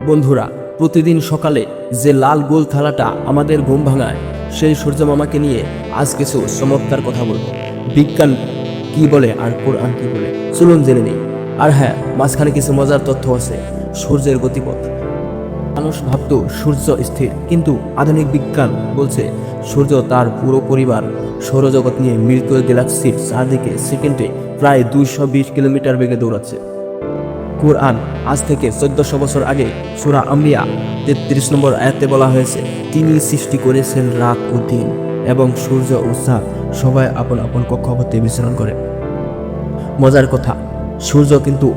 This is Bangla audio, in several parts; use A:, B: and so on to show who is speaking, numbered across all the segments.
A: বন্ধুরা, প্রতিদিন সকালে যে লাল গোল থালাটা আমাদের ঘুম ভাঙায়, সেই সূর্য মামাকে নিয়ে আজ কিছু চমৎকার কথা বলবো। বিজ্ঞান কি বলে আর কোরআন কি বলে, চলুন জেনে নেই। আর হ্যাঁ, মাঝখানে কিছু মজার তথ্য আছে। সূর্যের গতিপথ। মানুষ ভাবত সূর্য স্থির, কিন্তু আধুনিক বিজ্ঞান বলছে সূর্য তার পুরো পরিবার সৌরজগৎ নিয়ে মিল্কি গ্যালাক্সির চারদিকে সেকেন্ডে প্রায় 220 কিলোমিটার বেগে দৌড়াচ্ছে। কুরআন আজ থেকে 1400 বছর আগে সূরা আম্বিয়া 33 নম্বর আয়াতে বলা হয়েছে, তিনি সৃষ্টি করেছেন রাত ও দিন, এবং সূর্য ও চাঁদ সবাই আপন আপন কক্ষপথে বিচরণ করে। মজার কথা, সূর্য কিন্তু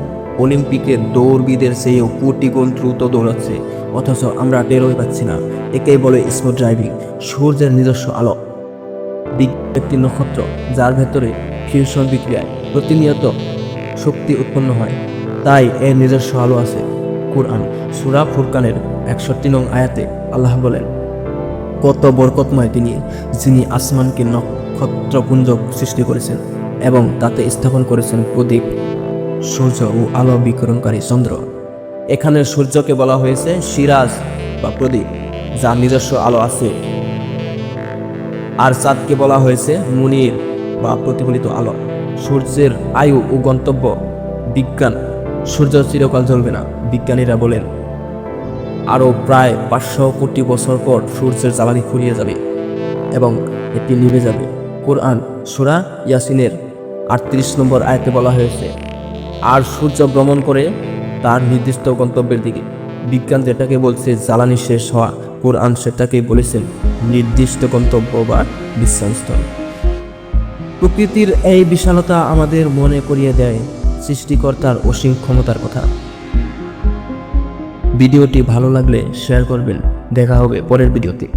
A: অলিম্পিকের দৌড়বিদের চেয়েও কোটি গুণ দ্রুত দৌড়াচ্ছে, অথচ আমরা টেরই পাচ্ছি না। একেই বলে স্মুথ ড্রাইভিং। সূর্যের নিজস্ব আলো একটি নক্ষত্র, যার ভেতরে ফিউশন বিক্রিয়ায় প্রতিনিয়ত শক্তি উৎপন্ন হয়, তাই এর নিজস্ব আলো আছে। কুরআন সূরা ফুরকানের 61 নং আয়াতে আল্লাহ বলেন, কত বরকতময় তিনি, যিনি আসমানকে নক্ষত্রপুঞ্জ সৃষ্টি করেছেন এবং তাতে স্থাপন করেছেন প্রদীপ, সূর্য ও আলো বিকিরণকারী চন্দ্র। এখানে সূর্যকে বলা হয়েছে সিরাজ বা প্রদীপ, যার নিজস্ব আলো আছে, আর চাঁদকে বলা হয়েছে মুনির বা প্রতিফলিত আলো। সূর্যের আয়ু ও গন্তব্য। বিজ্ঞান, সূর্য চিরকাল জ্বলবে না। বিজ্ঞানীরা বলেন আরও প্রায় 500 কোটি বছর পর সূর্যের জ্বালানি ফুরিয়ে যাবে এবং এটি নিভে যাবে। কোরআন সূরা ইয়াসিনের 38 নম্বর আয়াতে বলা হয়েছে, আর সূর্য ভ্রমণ করে তার নির্দিষ্ট গন্তব্যের দিকে। বিজ্ঞান যেটাকে বলছে জ্বালানি শেষ হওয়া, কোরআন সেটাকেই বলেছেন নির্দিষ্ট গন্তব্য বা বিশ্রামস্থল। প্রকৃতির এই বিশালতা আমাদের মনে করিয়ে দেয় সৃষ্টিকর্তার অসীম ক্ষমতার কথা। ভিডিওটি ভালো লাগলে শেয়ার করবেন। দেখা হবে পরের ভিডিওতে।